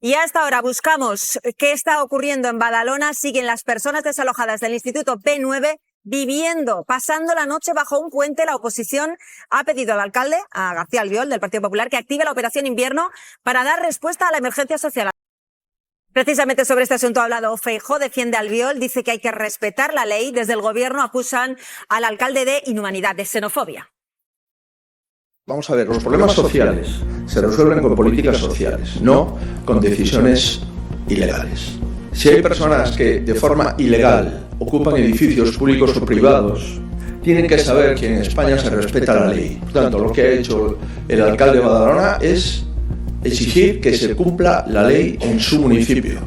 Y hasta ahora buscamos qué está ocurriendo en Badalona. Siguen las personas desalojadas del Instituto P9 viviendo, pasando la noche bajo un puente. La oposición ha pedido al alcalde, a García Albiol, del Partido Popular, que active la operación invierno para dar respuesta a la emergencia social. Precisamente sobre este asunto ha hablado Feijóo, defiende a Albiol, dice que hay que respetar la ley. Desde el gobierno acusan al alcalde de inhumanidad, de xenofobia. Vamos a ver, los problemas sociales se resuelven con políticas sociales, no con decisiones ilegales. Si hay personas que de forma ilegal ocupan edificios públicos o privados, tienen que saber que en España se respeta la ley. Por tanto, lo que ha hecho el alcalde de Badalona es exigir que se cumpla la ley en su municipio.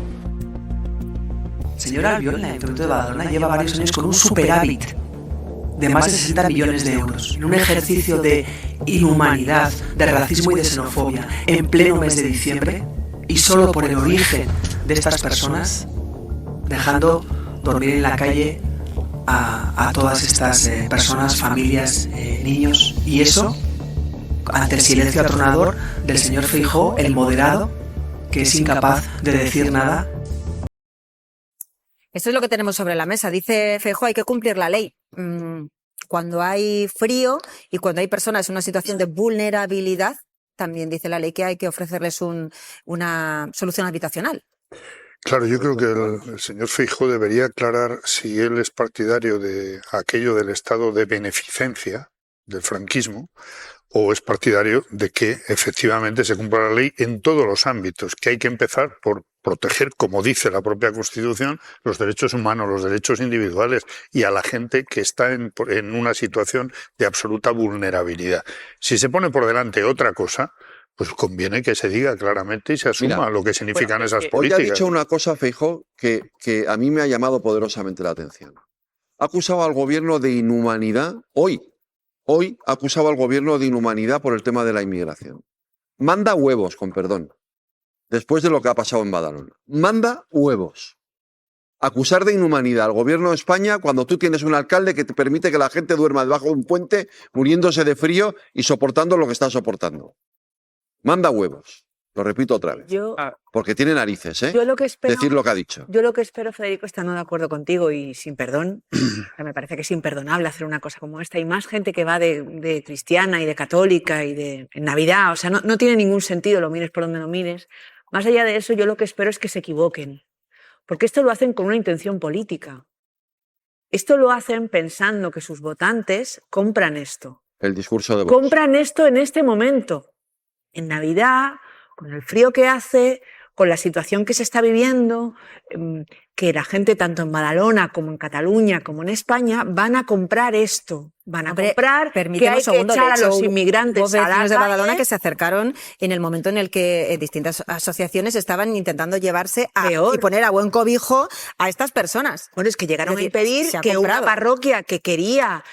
Señor Albiol, el Ayuntamiento de Badalona lleva varios años con un superávit de más de 60 millones de euros, en un ejercicio de inhumanidad, de racismo y de xenofobia, en pleno mes de diciembre, y solo por el origen de estas personas, dejando dormir en la calle a todas estas personas, familias, niños, y eso ante el silencio atronador del señor Feijóo, el moderado, que es incapaz de decir nada. Eso es lo que tenemos sobre la mesa. Dice Feijóo, hay que cumplir la ley. Cuando hay frío y cuando hay personas en una situación de vulnerabilidad, también dice la ley que hay que ofrecerles una solución habitacional. Claro, yo creo que el señor Feijóo debería aclarar si él es partidario de aquello del estado de beneficencia, del franquismo, o es partidario de que efectivamente se cumpla la ley en todos los ámbitos, que hay que empezar por proteger, como dice la propia Constitución, los derechos humanos, los derechos individuales y a la gente que está en una situación de absoluta vulnerabilidad. Si se pone por delante otra cosa, pues conviene que se diga claramente y se asuma lo que significan esas políticas. Hoy ha dicho una cosa, Feijóo, que a mí me ha llamado poderosamente la atención. Ha acusado al gobierno de inhumanidad, hoy ha acusado al gobierno de inhumanidad por el tema de la inmigración. Manda huevos, con perdón, después de lo que ha pasado en Badalona. Manda huevos. Acusar de inhumanidad al gobierno de España cuando tú tienes un alcalde que te permite que la gente duerma debajo de un puente muriéndose de frío y soportando lo que está soportando. Manda huevos. Lo repito otra vez. Porque tiene narices, ¿eh? Yo lo que espero, decir lo que ha dicho. Yo lo que espero, Federico, estando de acuerdo contigo y sin perdón, me parece que es imperdonable hacer una cosa como esta. Y más gente que va de cristiana y de católica y de en Navidad. O sea, no tiene ningún sentido, lo mires por donde lo mires. Más allá de eso, yo lo que espero es que se equivoquen. Porque esto lo hacen con una intención política. Esto lo hacen pensando que sus votantes compran esto. El discurso de Vox. Compran esto en este momento. En Navidad, con el frío que hace, con la situación que se está viviendo, que la gente tanto en Badalona como en Cataluña como en España van a comprar esto. Van a comprar que hay que echar a los inmigrantes a la vecinos de Badalona calle. que se acercaron en el momento en el que distintas asociaciones estaban intentando llevarse y poner a buen cobijo a estas personas. Bueno, es que llegaron a impedir que una parroquia que quería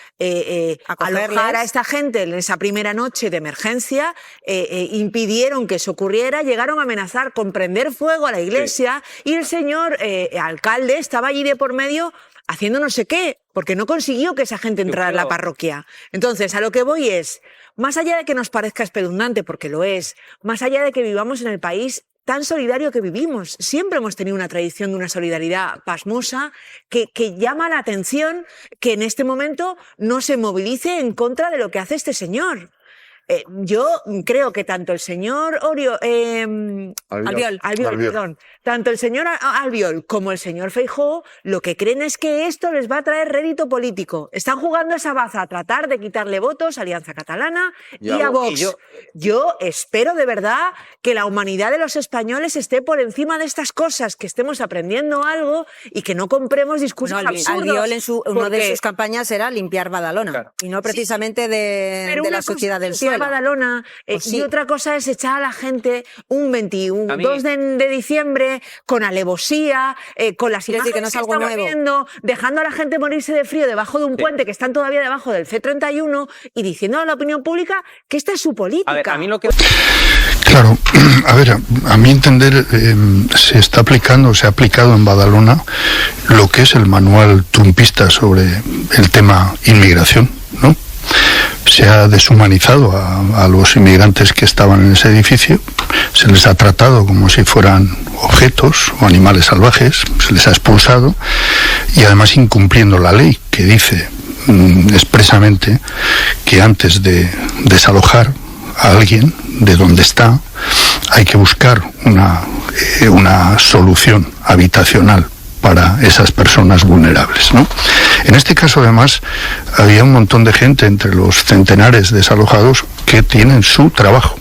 alojar a esta gente en esa primera noche de emergencia, impidieron que eso ocurriera, llegaron a amenazar con prender fuego a la iglesia y el señor alcalde estaba allí de por medio haciendo no sé qué, porque no consiguió que esa gente entrara en la parroquia. Entonces, a lo que voy es, más allá de que nos parezca espeluznante, porque lo es, más allá de que vivamos en el país tan solidario que vivimos, siempre hemos tenido una tradición de una solidaridad pasmosa que llama la atención que en este momento no se movilice en contra de lo que hace este señor. Yo creo que tanto el señor Albiol, perdón, tanto el señor Albiol como el señor Feijóo lo que creen es que esto les va a traer rédito político. Están jugando esa baza a tratar de quitarle votos a Alianza Catalana y a Vox. Yo espero de verdad que la humanidad de los españoles esté por encima de estas cosas, que estemos aprendiendo algo y que no compremos discursos absurdos. Albiol en una de sus campañas era limpiar Badalona y no precisamente de la sociedad del cielo. Badalona, y otra cosa es echar a la gente un 2 de diciembre con alevosía, con las imágenes que estamos viendo, dejando a la gente morirse de frío debajo de un puente que están todavía debajo del C31 y diciendo a la opinión pública que esta es su política. A ver, a mí lo que... Claro, a ver, a mi entender se ha aplicado en Badalona lo que es el manual trumpista sobre el tema inmigración, ¿no? Se ha deshumanizado a los inmigrantes que estaban en ese edificio, se les ha tratado como si fueran objetos o animales salvajes, se les ha expulsado y además incumpliendo la ley que dice expresamente que antes de desalojar a alguien de donde está hay que buscar una solución habitacional para esas personas vulnerables, ¿no? En este caso, además, había un montón de gente entre los centenares desalojados que tienen su trabajo.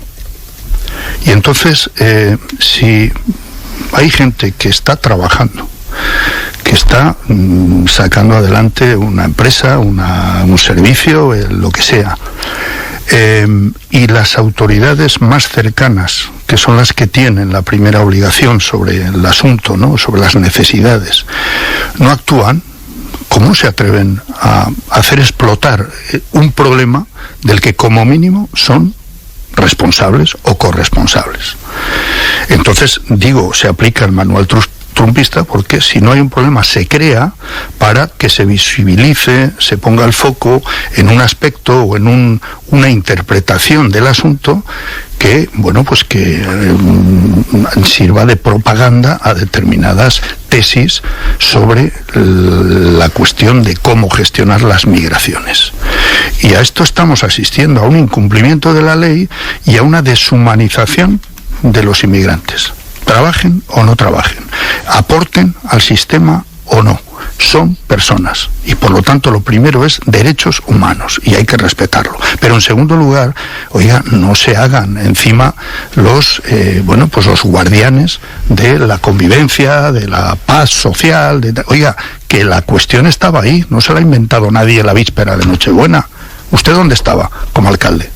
Y entonces, si hay gente que está trabajando, que está sacando adelante una empresa, un servicio, lo que sea, y las autoridades más cercanas, que son las que tienen la primera obligación sobre el asunto, ¿no?, sobre las necesidades, no actúan, ¿cómo se atreven a hacer explotar un problema del que como mínimo son responsables o corresponsables? Entonces, digo, se aplica el manual trumpista porque si no hay un problema se crea para que se visibilice, se ponga el foco en un aspecto o en una interpretación del asunto que, bueno, pues que sirva de propaganda a determinadas tesis sobre la cuestión de cómo gestionar las migraciones. Y a esto estamos asistiendo, a un incumplimiento de la ley y a una deshumanización de los inmigrantes. Trabajen o no trabajen, aporten al sistema o no, son personas y por lo tanto lo primero es derechos humanos y hay que respetarlo. Pero en segundo lugar, oiga, no se hagan encima los los guardianes de la convivencia, de la paz social, oiga, que la cuestión estaba ahí, no se la ha inventado nadie la víspera de Nochebuena. ¿Usted dónde estaba como alcalde?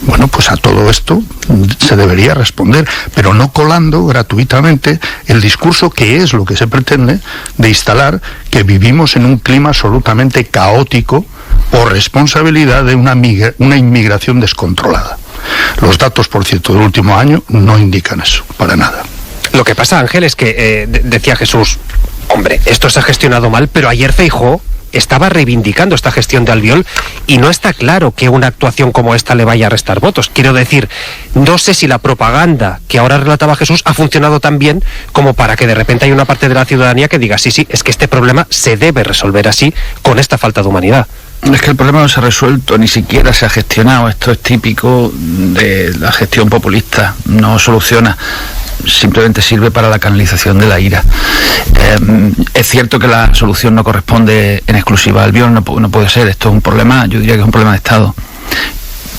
Bueno, pues a todo esto se debería responder, pero no colando gratuitamente el discurso que es lo que se pretende de instalar que vivimos en un clima absolutamente caótico por responsabilidad de una inmigración descontrolada. Los datos, por cierto, del último año no indican eso, para nada. Lo que pasa, Ángel, es que decía Jesús, hombre, esto se ha gestionado mal, pero ayer Feijóo estaba reivindicando esta gestión de Albiol y no está claro que una actuación como esta le vaya a restar votos. Quiero decir, no sé si la propaganda que ahora relataba Jesús ha funcionado tan bien como para que de repente haya una parte de la ciudadanía que diga sí, es que este problema se debe resolver así con esta falta de humanidad. Es que el problema no se ha resuelto, ni siquiera se ha gestionado. Esto es típico de la gestión populista, no soluciona. Simplemente sirve para la canalización de la ira. Es cierto que la solución no corresponde en exclusiva a Albiol, no puede ser. Esto es un problema, yo diría que es un problema de Estado.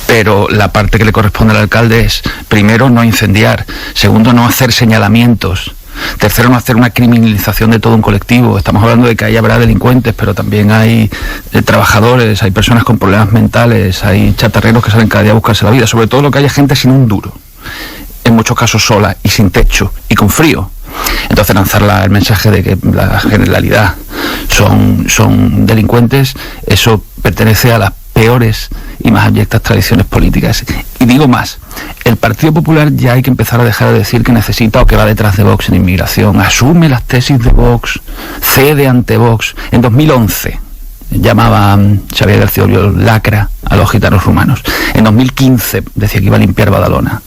Pero la parte que le corresponde al alcalde es, primero, no incendiar. Segundo, no hacer señalamientos. Tercero, no hacer una criminalización de todo un colectivo. Estamos hablando de que ahí habrá delincuentes, pero también hay trabajadores, hay personas con problemas mentales, hay chatarreros que salen cada día a buscarse la vida. Sobre todo lo que haya gente sin un duro. En muchos casos sola y sin techo y con frío. Entonces lanzar el mensaje de que la generalidad son delincuentes, eso pertenece a las peores y más abyectas tradiciones políticas. Y digo más, el Partido Popular ya hay que empezar a dejar de decir que necesita o que va detrás de Vox en inmigración. Asume las tesis de Vox, cede ante Vox. En 2011 llamaba Xavier García Albiol lacra a los gitanos rumanos. En 2015 decía que iba a limpiar Badalona.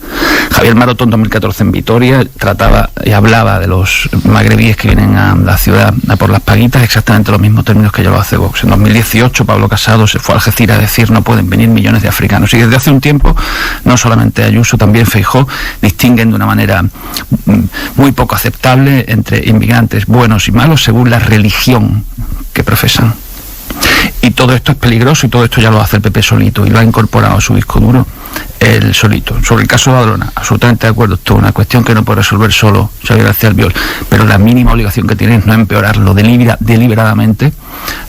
Javier Maroto en 2014 en Vitoria trataba y hablaba de los magrebíes que vienen a la ciudad a por las paguitas, exactamente los mismos términos que ya lo hace Vox. En 2018 Pablo Casado se fue a Algeciras a decir no pueden venir millones de africanos. Y desde hace un tiempo, no solamente Ayuso, también Feijóo distinguen de una manera muy poco aceptable entre inmigrantes buenos y malos según la religión que profesan. Y todo esto es peligroso y todo esto ya lo hace el PP solito y lo ha incorporado a su disco duro él solito. Sobre el caso de Badalona, absolutamente de acuerdo, esto es una cuestión que no puede resolver solo Xavier García Albiol, pero la mínima obligación que tiene es no empeorarlo deliberadamente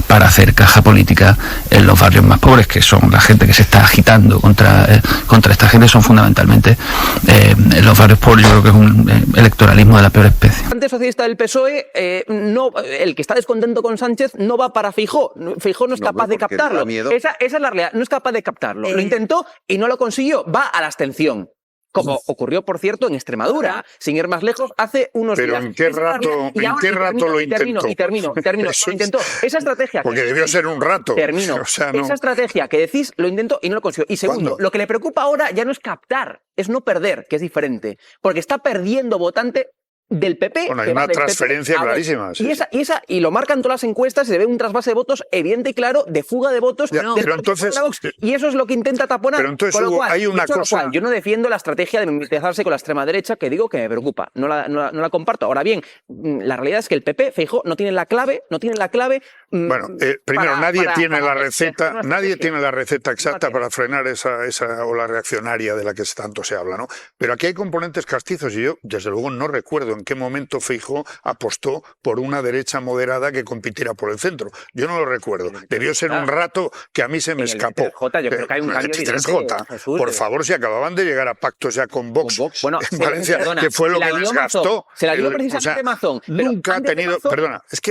para hacer caja política en los barrios más pobres, que son la gente que se está agitando contra esta gente, son fundamentalmente en los barrios pobres. Yo creo que es un electoralismo de la peor especie. El Frente Socialista del PSOE, el que está descontento con Sánchez, no va para Feijóo. Feijóo no es capaz de captarlo. Esa es la realidad, no es capaz de captarlo. Lo intentó y no lo consiguió. Va a la abstención. como ocurrió, por cierto, en Extremadura, sin ir más lejos, hace unos días. Pero ¿en qué rato lo intentó? Termino. Lo intentó. Esa estrategia... Porque debió ser un rato. Termino. O sea, no. Esa estrategia que decís lo intentó y no lo consiguió. Y segundo, ¿Cuándo? lo que le preocupa ahora ya no es captar, es no perder, que es diferente. Porque está perdiendo votante del PP. Bueno, hay una transferencia clarísima. Y lo marcan todas las encuestas y se ve un trasvase de votos evidente y claro de fuga de votos. Pero entonces, y eso es lo que intenta taponar. Pero entonces, Hugo, hay una cosa. Yo no defiendo la estrategia de mimetizarse con la extrema derecha, que digo que me preocupa. No la comparto. Ahora bien, la realidad es que el PP, Feijóo, no tiene la clave. Bueno, primero, nadie tiene la receta exacta para frenar esa ola reaccionaria de la que tanto se habla, ¿no? Pero aquí hay componentes castizos y yo, desde luego, no recuerdo en qué momento Feijóo apostó por una derecha moderada que compitiera por el centro. Yo no lo recuerdo. Debió ser un rato que a mí se me escapó. Yo creo que hay un cambio por favor, si acababan de llegar a pactos ya con Vox bueno, en Valencia, que fue lo que les gastó. Se la dio precisamente Mazón. Nunca ha tenido,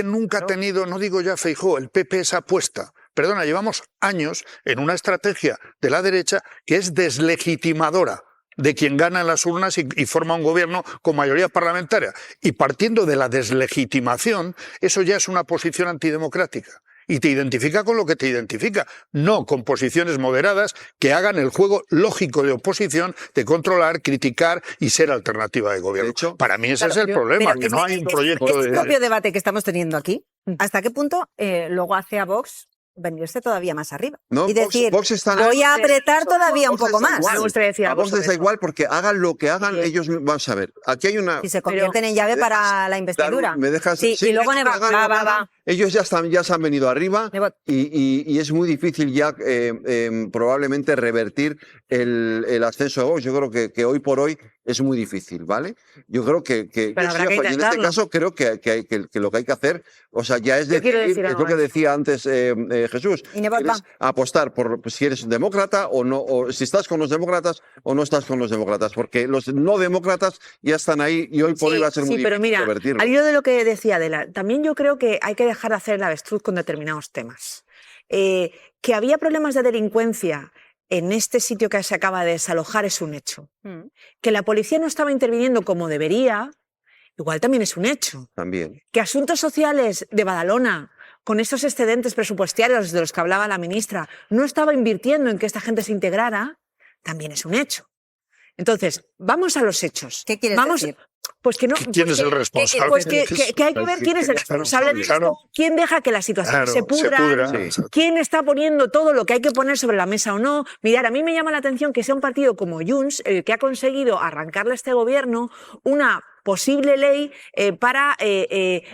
nunca ha tenido, no digo ya Feijóo, el PP esa apuesta. Perdona, llevamos años en una estrategia de la derecha que es deslegitimadora de quien gana en las urnas y forma un gobierno con mayoría parlamentaria. Y partiendo de la deslegitimación, eso ya es una posición antidemocrática. Y te identifica con lo que te identifica, no con posiciones moderadas que hagan el juego lógico de oposición, de controlar, criticar y ser alternativa de gobierno. De hecho, para mí ese es el problema, que no hay un proyecto de... Este propio debate que estamos teniendo aquí, ¿hasta qué punto luego hace a Vox venirse todavía más arriba? No, y decir, Vox está... voy a apretar todavía un poco más. A Vox les da igual porque hagan lo que hagan, ellos... Vamos a ver, aquí hay una... Si se convierten en llave para la investidura. ¿Me dejas? Sí, y luego va. Ellos ya se han venido arriba y es muy difícil ya probablemente revertir el ascenso de Vox. Yo creo que hoy por hoy es muy difícil, ¿vale? Yo creo que en este caso creo que lo que hay que hacer, o sea, ya es decir, es lo que decía antes Jesús, apostar por si eres un demócrata o no, o si estás con los demócratas o no estás con los demócratas, porque los no demócratas ya están ahí y hoy por hoy va a ser muy difícil revertirlo. Pero mira, al hilo de lo que decía Adela, también yo creo que hay que dejar de hacer el avestruz con determinados temas. Que había problemas de delincuencia en este sitio que se acaba de desalojar es un hecho. Que la policía no estaba interviniendo como debería, igual también es un hecho. También. Que asuntos sociales de Badalona, con estos excedentes presupuestarios de los que hablaba la ministra, no estaba invirtiendo en que esta gente se integrara, también es un hecho. Entonces, vamos a los hechos. ¿Qué quieres decir? Pues que no, ¿Quién es el responsable? Pues que hay que ver quién es el responsable de esto, quién deja que la situación se pudra, quién está poniendo todo lo que hay que poner sobre la mesa o no. Mirad, a mí me llama la atención que sea un partido como Junts el que ha conseguido arrancarle a este gobierno una posible ley para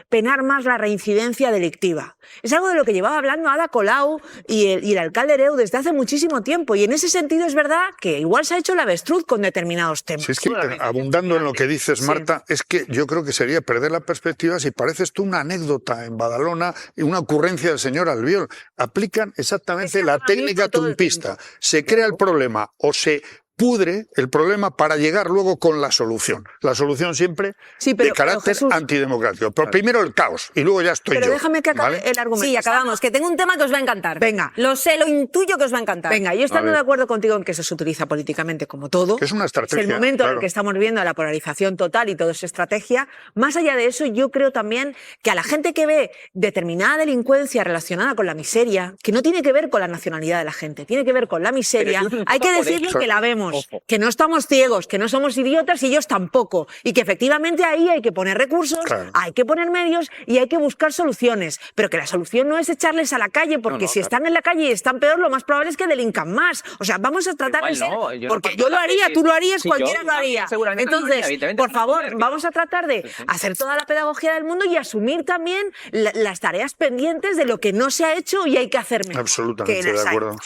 penar más la reincidencia delictiva. Es algo de lo que llevaba hablando Ada Colau y el alcalde Ereu desde hace muchísimo tiempo, y en ese sentido es verdad que igual se ha hecho el avestruz con determinados temas. Si es que, abundando en lo que dices, Marta, es que yo creo que sería perder la perspectiva si parece esto una anécdota en Badalona y una ocurrencia del señor Albiol. Aplican exactamente la técnica trumpista. Se crea el problema o se pudre el problema para llegar luego con la solución. La solución siempre de carácter antidemocrático. Pero primero el caos y luego ya estoy yo. Pero déjame que acabe el argumento. Sí, acabamos. Que tengo un tema que os va a encantar. Venga. Lo sé, lo intuyo que os va a encantar. Venga, yo estando de acuerdo contigo en que eso se utiliza políticamente como todo. Que es una estrategia. Es el momento en el que estamos viendo la polarización total y todo es estrategia. Más allá de eso, yo creo también que a la gente que ve determinada delincuencia relacionada con la miseria, que no tiene que ver con la nacionalidad de la gente, tiene que ver con la miseria, hay que decirle que la vemos, que no estamos ciegos, que no somos idiotas y ellos tampoco. Y que efectivamente ahí hay que poner recursos, hay que poner medios y hay que buscar soluciones. Pero que la solución no es echarles a la calle, porque si están en la calle y están peor, lo más probable es que delincan más. O sea, vamos a tratar de ser... Porque yo lo haría, tú lo harías, cualquiera lo haría. Entonces, por favor, vamos a tratar de hacer toda la pedagogía del mundo y asumir también las tareas pendientes de lo que no se ha hecho y hay que hacer mejor. Absolutamente de acuerdo.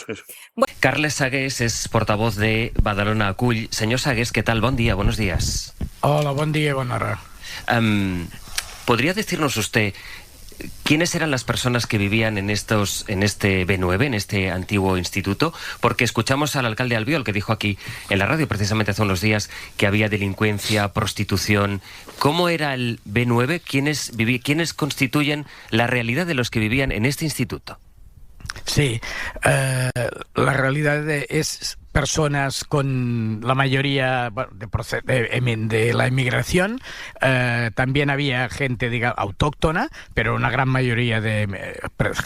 Carles Sagués es portavoz de Badalona Acull. Señor Sagués, ¿qué tal? Buen día, buenos días. Hola, buen día y buena hora. ¿Podría decirnos usted quiénes eran las personas que vivían en este B9, en este antiguo instituto? Porque escuchamos al alcalde Albiol, que dijo aquí en la radio precisamente hace unos días que había delincuencia, prostitución. ¿Cómo era el B9? ¿Quiénes constituyen la realidad de los que vivían en este instituto? Sí, la realidad es personas con la mayoría de la inmigración. También había gente, digamos, autóctona, pero una gran mayoría de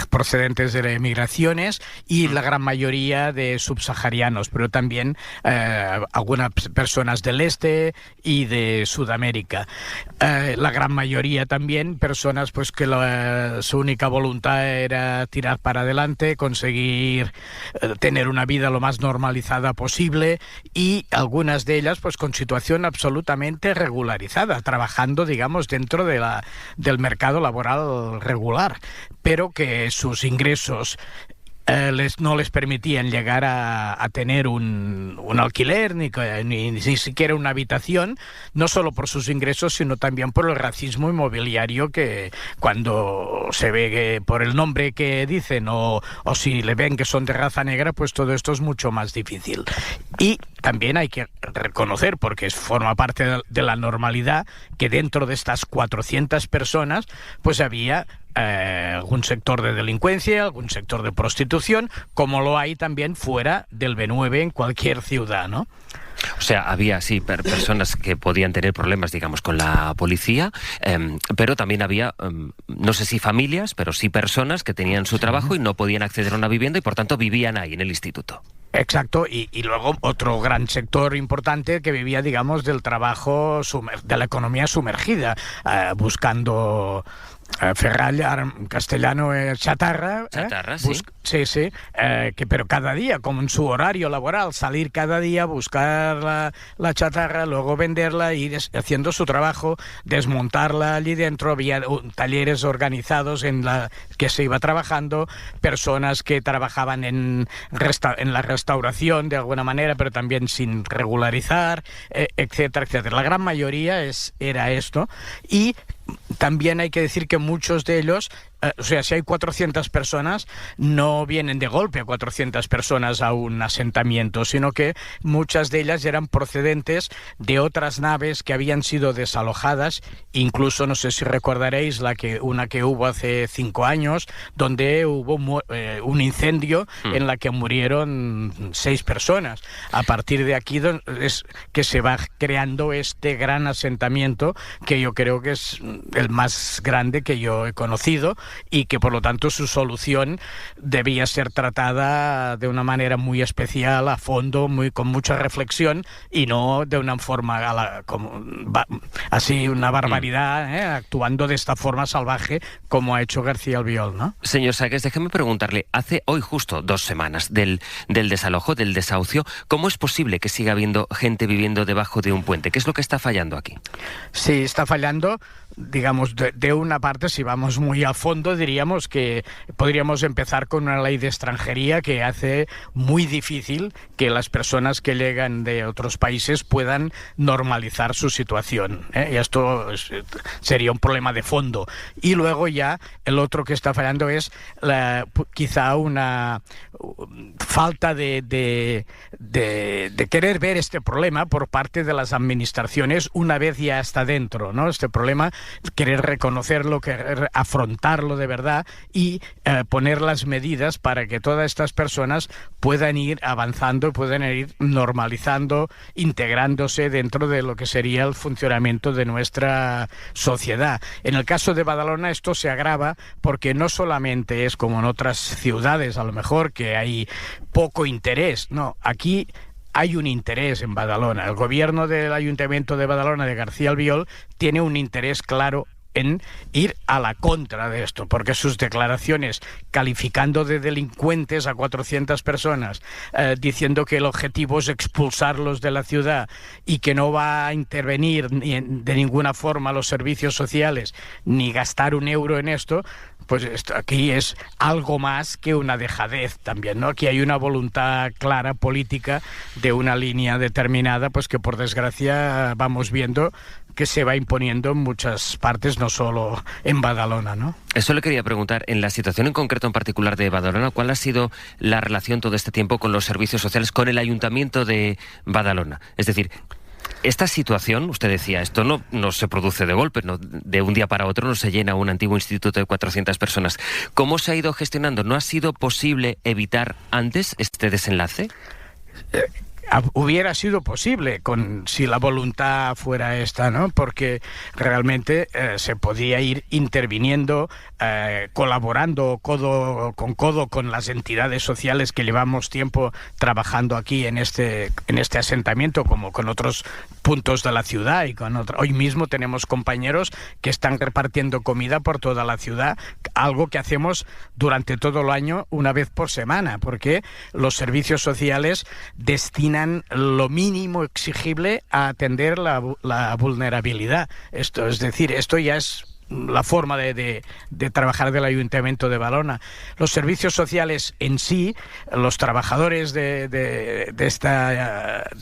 procedentes de migraciones y la gran mayoría de subsaharianos, pero también algunas personas del este y de Sudamérica. La gran mayoría también personas pues que su única voluntad era tirar para adelante, conseguir tener una vida lo más normalizada posible, y algunas de ellas pues con situación absolutamente regularizada, trabajando, digamos, dentro del mercado laboral regular, pero que sus ingresos no les permitían llegar a tener un alquiler ni siquiera una habitación, no solo por sus ingresos, sino también por el racismo inmobiliario, que cuando se ve que por el nombre que dicen o si le ven que son de raza negra, pues todo esto es mucho más difícil. Y también hay que reconocer, porque forma parte de la normalidad, que dentro de estas 400 personas pues había algún sector de delincuencia, algún sector de prostitución, como lo hay también fuera del B9 en cualquier ciudad, ¿no? O sea, había, sí, personas que podían tener problemas, digamos, con la policía, pero también había, no sé si familias, pero sí personas que tenían su trabajo y no podían acceder a una vivienda y, por tanto, vivían ahí, en el instituto. Exacto, y luego otro gran sector importante que vivía, digamos, del trabajo, de la economía sumergida, buscando ferrall, en castellano chatarra. Chatarra, sí. Sí, pero cada día, como en su horario laboral, salir cada día, buscar la chatarra, luego venderla, ir haciendo su trabajo, desmontarla allí dentro. Había talleres organizados en que se iba trabajando, personas que trabajaban en la restauración de alguna manera, pero también sin regularizar, etcétera, etcétera. La gran mayoría era esto, y también hay que decir que muchos de ellos, o sea, si hay 400 personas, no vienen de golpe a 400 personas a un asentamiento, sino que muchas de ellas eran procedentes de otras naves que habían sido desalojadas. Incluso, no sé si recordaréis una que hubo hace 5 años, donde hubo un incendio en la que murieron 6 personas. A partir de aquí es que se va creando este gran asentamiento, que yo creo que es el más grande que yo he conocido, y que por lo tanto su solución debía ser tratada de una manera muy especial, a fondo, con mucha reflexión, y no de una forma así, una barbaridad, actuando de esta forma salvaje como ha hecho García Albiol, ¿no? Señor Sagués, déjeme preguntarle, hace hoy justo 2 semanas del desalojo, del desahucio, ¿cómo es posible que siga habiendo gente viviendo debajo de un puente? ¿Qué es lo que está fallando aquí? Sí, está fallando, digamos, de una parte, si vamos muy a fondo, diríamos que podríamos empezar con una ley de extranjería que hace muy difícil que las personas que llegan de otros países puedan normalizar su situación, ¿eh? Y esto sería un problema de fondo. Y luego ya el otro que está fallando es quizá una falta de querer ver este problema por parte de las administraciones una vez ya está dentro, ¿no? Este problema, querer reconocerlo, querer afrontarlo de verdad y poner las medidas para que todas estas personas puedan ir avanzando, puedan ir normalizando, integrándose dentro de lo que sería el funcionamiento de nuestra sociedad. En el caso de Badalona esto se agrava porque no solamente es como en otras ciudades, a lo mejor, que hay poco interés, no, aquí hay un interés en Badalona. El gobierno del Ayuntamiento de Badalona, de García Albiol, tiene un interés claro en ir a la contra de esto, porque sus declaraciones calificando de delincuentes a 400 personas, diciendo que el objetivo es expulsarlos de la ciudad y que no va a intervenir de ninguna forma los servicios sociales ni gastar un euro en esto, pues esto aquí es algo más que una dejadez también, ¿no? Aquí hay una voluntad clara política de una línea determinada, pues que por desgracia vamos viendo que se va imponiendo en muchas partes, no solo en Badalona, ¿no? Eso le quería preguntar, en la situación en concreto en particular de Badalona, ¿cuál ha sido la relación todo este tiempo con los servicios sociales, con el Ayuntamiento de Badalona? Es decir, esta situación, usted decía, esto no se produce de golpe, no, de un día para otro no se llena un antiguo instituto de 400 personas. ¿Cómo se ha ido gestionando? ¿No ha sido posible evitar antes este desenlace? hubiera sido posible si la voluntad fuera esta, ¿no? Porque realmente se podía ir interviniendo, colaborando codo con las entidades sociales que llevamos tiempo trabajando aquí en este asentamiento, como con otros puntos de la ciudad y hoy mismo tenemos compañeros que están repartiendo comida por toda la ciudad, algo que hacemos durante todo el año una vez por semana, porque los servicios sociales destinan lo mínimo exigible a atender la vulnerabilidad. Esto ya es la forma de trabajar del Ayuntamiento de Badalona. Los servicios sociales en sí, los trabajadores de este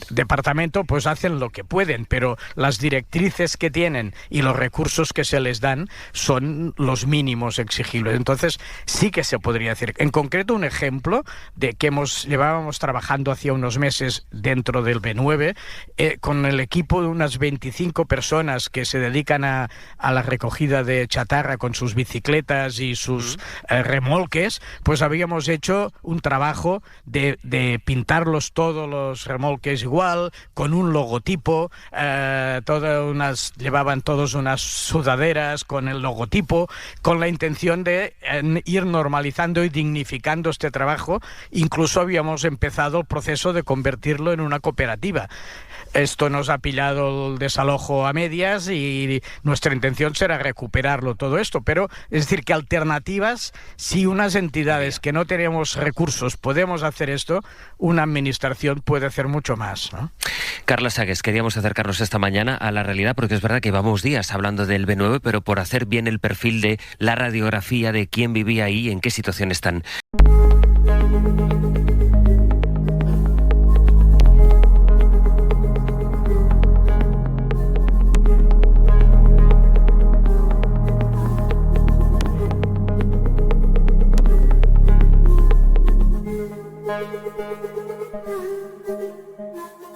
departamento, pues hacen lo que pueden, pero las directrices que tienen y los recursos que se les dan son los mínimos exigibles. Entonces, sí que se podría hacer. En concreto, un ejemplo de que llevábamos trabajando hacía unos meses dentro del B9, con el equipo de unas 25 personas que se dedican a la recogida de chatarra con sus bicicletas y sus remolques, pues habíamos hecho un trabajo de pintarlos todos los remolques igual, con un logotipo, llevaban todos unas sudaderas con el logotipo, con la intención de ir normalizando y dignificando este trabajo. Incluso habíamos empezado el proceso de convertirlo en una cooperativa. Esto nos ha pillado el desalojo a medias y nuestra intención será recuperarlo todo esto, pero es decir que alternativas, si unas entidades que no tenemos recursos podemos hacer esto, una administración puede hacer mucho más, ¿no? Carla Sagues, queríamos acercarnos esta mañana a la realidad porque es verdad que llevamos días hablando del B9, pero por hacer bien el perfil de la radiografía de quién vivía ahí y en qué situación están.